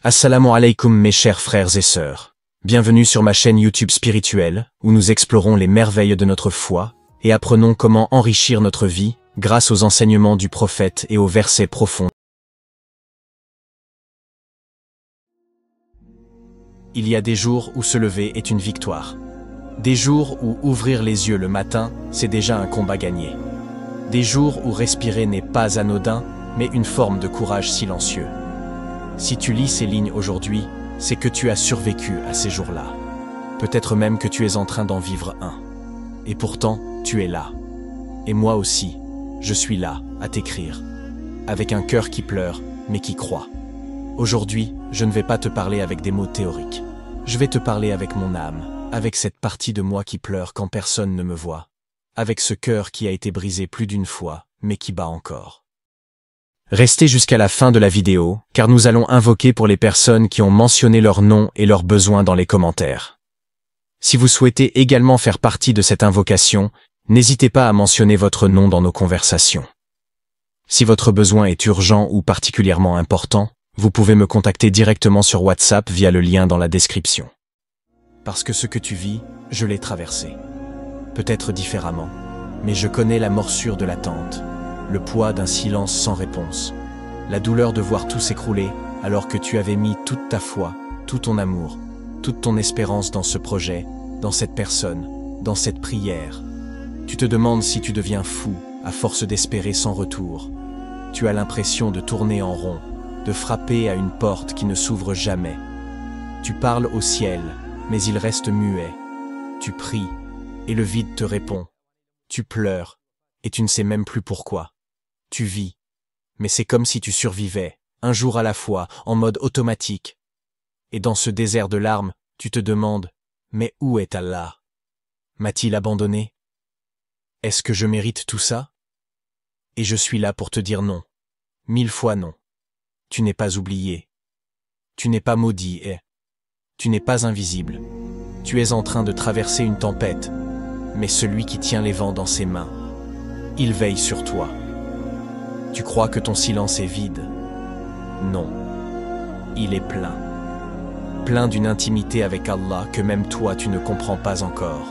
Assalamu alaikum mes chers frères et sœurs. Bienvenue sur ma chaîne YouTube spirituelle, où nous explorons les merveilles de notre foi et apprenons comment enrichir notre vie grâce aux enseignements du prophète et aux versets profonds. Il y a des jours où se lever est une victoire. Des jours où ouvrir les yeux le matin, c'est déjà un combat gagné. Des jours où respirer n'est pas anodin, mais une forme de courage silencieux. Si tu lis ces lignes aujourd'hui, c'est que tu as survécu à ces jours-là. Peut-être même que tu es en train d'en vivre un. Et pourtant, tu es là. Et moi aussi, je suis là, à t'écrire. Avec un cœur qui pleure, mais qui croit. Aujourd'hui, je ne vais pas te parler avec des mots théoriques. Je vais te parler avec mon âme, avec cette partie de moi qui pleure quand personne ne me voit. Avec ce cœur qui a été brisé plus d'une fois, mais qui bat encore. Restez jusqu'à la fin de la vidéo, car nous allons invoquer pour les personnes qui ont mentionné leur nom et leurs besoins dans les commentaires. Si vous souhaitez également faire partie de cette invocation, n'hésitez pas à mentionner votre nom dans nos conversations. Si votre besoin est urgent ou particulièrement important, vous pouvez me contacter directement sur WhatsApp via le lien dans la description. Parce que ce que tu vis, je l'ai traversé. Peut-être différemment, mais je connais la morsure de l'attente. Le poids d'un silence sans réponse, la douleur de voir tout s'écrouler alors que tu avais mis toute ta foi, tout ton amour, toute ton espérance dans ce projet, dans cette personne, dans cette prière. Tu te demandes si tu deviens fou à force d'espérer sans retour. Tu as l'impression de tourner en rond, de frapper à une porte qui ne s'ouvre jamais. Tu parles au ciel, mais il reste muet. Tu pries, et le vide te répond. Tu pleures, et tu ne sais même plus pourquoi. Tu vis, mais c'est comme si tu survivais, un jour à la fois, en mode automatique. Et dans ce désert de larmes, tu te demandes, mais où est Allah? M'a-t-il abandonné? Est-ce que je mérite tout ça? Et je suis là pour te dire non. 1000 fois non. Tu n'es pas oublié. Tu n'es pas maudit et tu n'es pas invisible. Tu es en train de traverser une tempête, mais celui qui tient les vents dans ses mains, il veille sur toi. Tu crois que ton silence est vide? Non. Il est plein. Plein d'une intimité avec Allah que même toi tu ne comprends pas encore.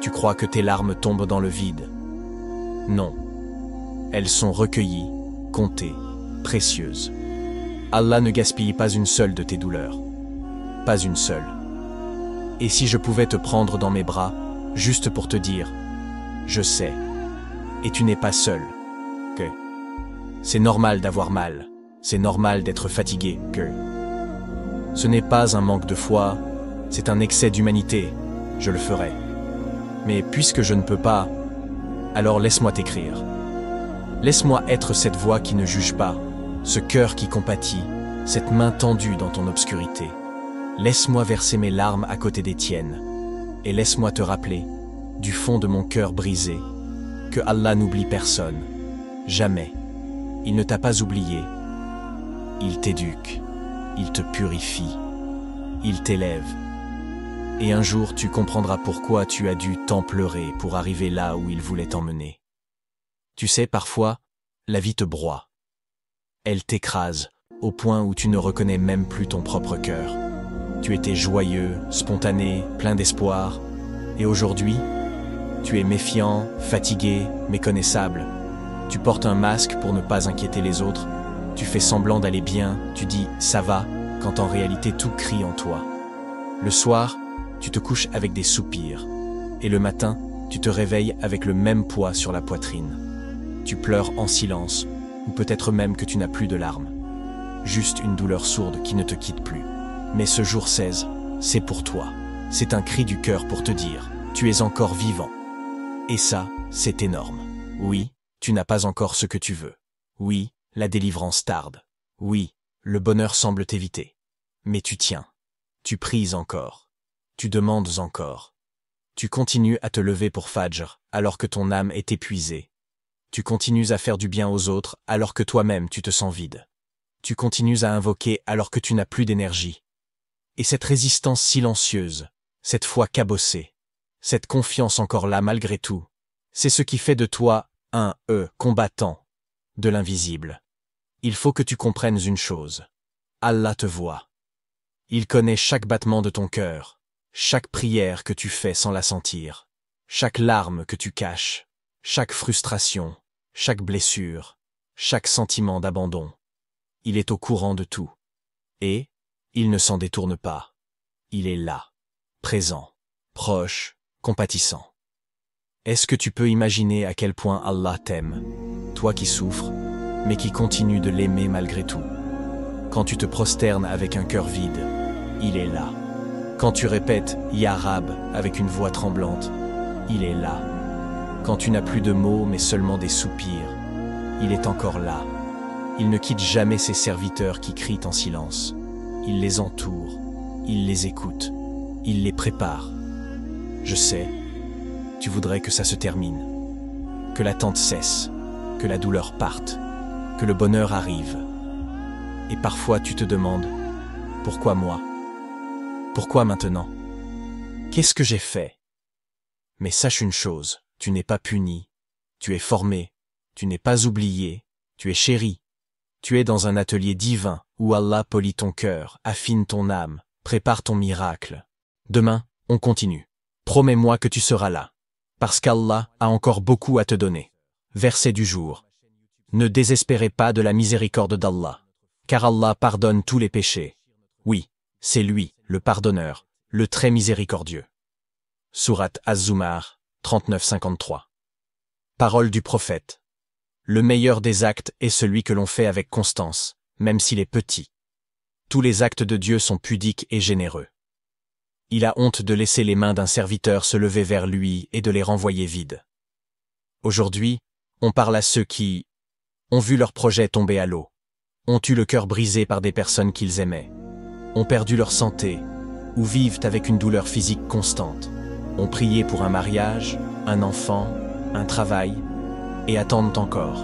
Tu crois que tes larmes tombent dans le vide? Non. Elles sont recueillies, comptées, précieuses. Allah ne gaspille pas une seule de tes douleurs. Pas une seule. Et si je pouvais te prendre dans mes bras, juste pour te dire, je sais, et tu n'es pas seul, que c'est normal d'avoir mal, c'est normal d'être fatigué, que ce n'est pas un manque de foi, c'est un excès d'humanité, je le ferai. Mais puisque je ne peux pas, alors laisse-moi t'écrire. Laisse-moi être cette voix qui ne juge pas, ce cœur qui compatit, cette main tendue dans ton obscurité. Laisse-moi verser mes larmes à côté des tiennes, et laisse-moi te rappeler, du fond de mon cœur brisé, que Allah n'oublie personne, jamais. Il ne t'a pas oublié. Il t'éduque, il te purifie, il t'élève. Et un jour tu comprendras pourquoi tu as dû tant pleurer pour arriver là où il voulait t'emmener. Tu sais, parfois, la vie te broie. Elle t'écrase, au point où tu ne reconnais même plus ton propre cœur. Tu étais joyeux, spontané, plein d'espoir. Et aujourd'hui, tu es méfiant, fatigué, méconnaissable. Tu portes un masque pour ne pas inquiéter les autres. Tu fais semblant d'aller bien, tu dis « ça va » quand en réalité tout crie en toi. Le soir, tu te couches avec des soupirs. Et le matin, tu te réveilles avec le même poids sur la poitrine. Tu pleures en silence, ou peut-être même que tu n'as plus de larmes. Juste une douleur sourde qui ne te quitte plus. Mais ce jour 16, c'est pour toi. C'est un cri du cœur pour te dire « tu es encore vivant ». Et ça, c'est énorme. Oui, tu n'as pas encore ce que tu veux. Oui, la délivrance tarde. Oui, le bonheur semble t'éviter. Mais tu tiens. Tu pries encore. Tu demandes encore. Tu continues à te lever pour Fajr alors que ton âme est épuisée. Tu continues à faire du bien aux autres alors que toi-même tu te sens vide. Tu continues à invoquer alors que tu n'as plus d'énergie. Et cette résistance silencieuse, cette foi cabossée, cette confiance encore là malgré tout, c'est ce qui fait de toi un combattant de l'invisible. Il faut que tu comprennes une chose. Allah te voit. Il connaît chaque battement de ton cœur, chaque prière que tu fais sans la sentir, chaque larme que tu caches, chaque frustration, chaque blessure, chaque sentiment d'abandon. Il est au courant de tout. Et il ne s'en détourne pas. Il est là, présent, proche, compatissant. Est-ce que tu peux imaginer à quel point Allah t'aime, toi qui souffres, mais qui continue de l'aimer malgré tout? Quand tu te prosternes avec un cœur vide, il est là. Quand tu répètes « Ya Rab » avec une voix tremblante, il est là. Quand tu n'as plus de mots mais seulement des soupirs, il est encore là. Il ne quitte jamais ses serviteurs qui crient en silence. Il les entoure, il les écoute, il les prépare. Je sais, tu voudrais que ça se termine, que l'attente cesse, que la douleur parte, que le bonheur arrive. Et parfois tu te demandes, pourquoi moi? Pourquoi maintenant? Qu'est-ce que j'ai fait? Mais sache une chose, tu n'es pas puni, tu es formé, tu n'es pas oublié, tu es chéri. Tu es dans un atelier divin où Allah polit ton cœur, affine ton âme, prépare ton miracle. Demain, on continue. Promets-moi que tu seras là, parce qu'Allah a encore beaucoup à te donner. Verset du jour. Ne désespérez pas de la miséricorde d'Allah, car Allah pardonne tous les péchés. Oui, c'est lui, le pardonneur, le très miséricordieux. Sourate Az-Zumar, 39-53. Parole du prophète. Le meilleur des actes est celui que l'on fait avec constance, même s'il est petit. Tous les actes de Dieu sont pudiques et généreux. Il a honte de laisser les mains d'un serviteur se lever vers lui et de les renvoyer vides. Aujourd'hui, on parle à ceux qui ont vu leur projet tomber à l'eau, ont eu le cœur brisé par des personnes qu'ils aimaient, ont perdu leur santé ou vivent avec une douleur physique constante, ont prié pour un mariage, un enfant, un travail, et attendent encore,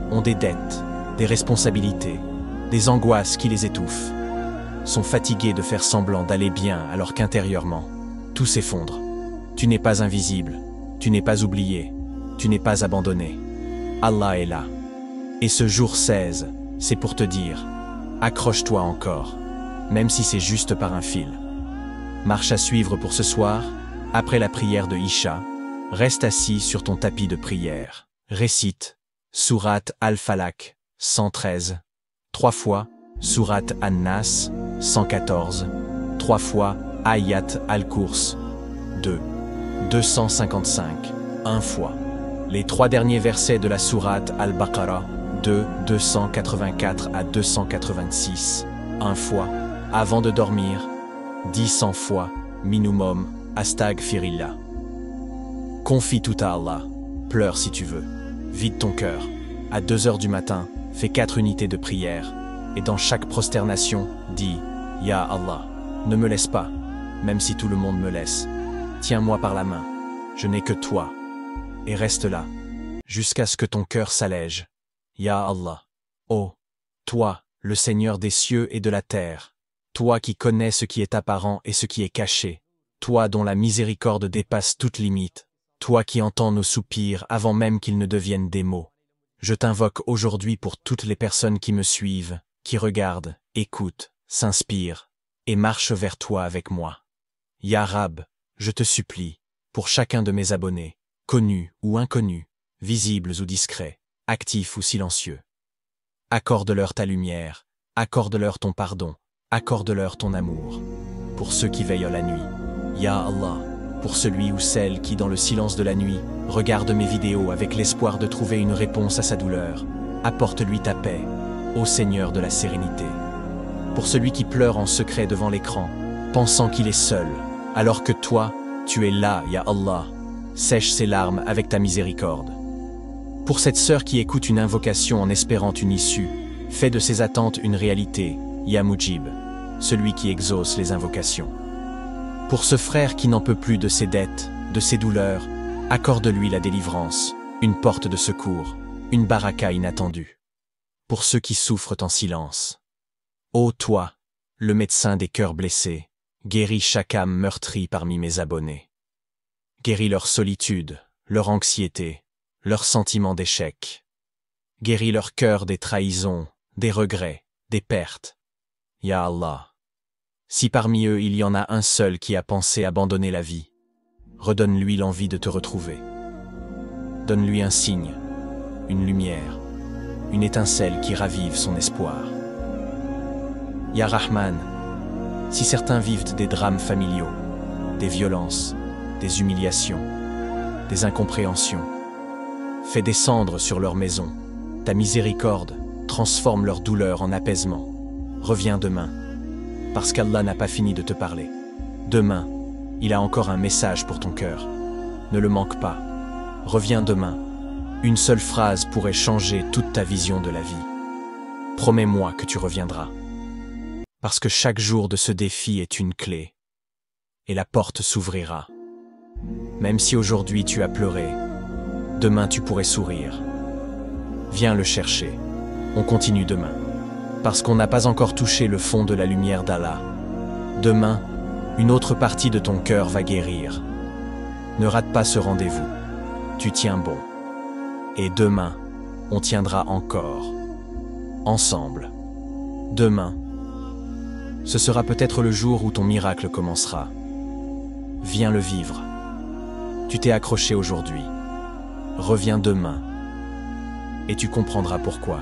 ont des dettes, des responsabilités, des angoisses qui les étouffent, sont fatigués de faire semblant d'aller bien alors qu'intérieurement, tout s'effondre. Tu n'es pas invisible, tu n'es pas oublié, tu n'es pas abandonné. Allah est là. Et ce jour 16, c'est pour te dire, accroche-toi encore, même si c'est juste par un fil. Marche à suivre pour ce soir, après la prière de Isha, reste assis sur ton tapis de prière. Récite Sourate Al-Falaq, 113, 3 fois, Sourate An-Nas, 114, 3 fois, Ayat Al-Kurs, 2, 255, 1 fois. Les 3 derniers versets de la Sourate Al-Baqarah, 2, 284 à 286, 1 fois, avant de dormir, 10 100 fois, minimum, Astaghfirillah. Confie tout à Allah, pleure si tu veux, vide ton cœur. À 2 heures du matin, fais 4 unités de prière, et dans chaque prosternation, dis « Ya Allah, ne me laisse pas, même si tout le monde me laisse. Tiens-moi par la main, je n'ai que toi. » Et reste là, jusqu'à ce que ton cœur s'allège. Ya Allah, oh, toi, le Seigneur des cieux et de la terre, toi qui connais ce qui est apparent et ce qui est caché, toi dont la miséricorde dépasse toute limite, toi qui entends nos soupirs avant même qu'ils ne deviennent des mots. Je t'invoque aujourd'hui pour toutes les personnes qui me suivent, qui regardent, écoutent, s'inspirent, et marchent vers toi avec moi. Ya Rab, je te supplie, pour chacun de mes abonnés, connus ou inconnus, visibles ou discrets, actifs ou silencieux. Accorde-leur ta lumière, accorde-leur ton pardon, accorde-leur ton amour. Pour ceux qui veillent la nuit, Ya Allah, pour celui ou celle qui, dans le silence de la nuit, regarde mes vidéos avec l'espoir de trouver une réponse à sa douleur, apporte-lui ta paix, ô Seigneur de la sérénité. Pour celui qui pleure en secret devant l'écran, pensant qu'il est seul, alors que toi, tu es là, Ya Allah, sèche ses larmes avec ta miséricorde. Pour cette sœur qui écoute une invocation en espérant une issue, fais de ses attentes une réalité, Ya Mujib, celui qui exauce les invocations. Pour ce frère qui n'en peut plus de ses dettes, de ses douleurs, accorde-lui la délivrance, une porte de secours, une baraka inattendue. Pour ceux qui souffrent en silence. Ô toi, le médecin des cœurs blessés, guéris chaque âme meurtrie parmi mes abonnés. Guéris leur solitude, leur anxiété, leur sentiment d'échec. Guéris leur cœur des trahisons, des regrets, des pertes. Ya Allah. Si parmi eux il y en a un seul qui a pensé abandonner la vie, redonne-lui l'envie de te retrouver. Donne-lui un signe, une lumière, une étincelle qui ravive son espoir. Ya Rahman, si certains vivent des drames familiaux, des violences, des humiliations, des incompréhensions, fais descendre sur leur maison ta miséricorde, transforme leur douleur en apaisement. Reviens demain, parce qu'Allah n'a pas fini de te parler. Demain, il a encore un message pour ton cœur. Ne le manque pas. Reviens demain. Une seule phrase pourrait changer toute ta vision de la vie. Promets-moi que tu reviendras. Parce que chaque jour de ce défi est une clé, et la porte s'ouvrira. Même si aujourd'hui tu as pleuré, demain tu pourrais sourire. Viens le chercher. On continue demain. Parce qu'on n'a pas encore touché le fond de la lumière d'Allah. Demain, une autre partie de ton cœur va guérir. Ne rate pas ce rendez-vous. Tu tiens bon. Et demain, on tiendra encore. Ensemble. Demain, ce sera peut-être le jour où ton miracle commencera. Viens le vivre. Tu t'es accroché aujourd'hui. Reviens demain. Et tu comprendras pourquoi.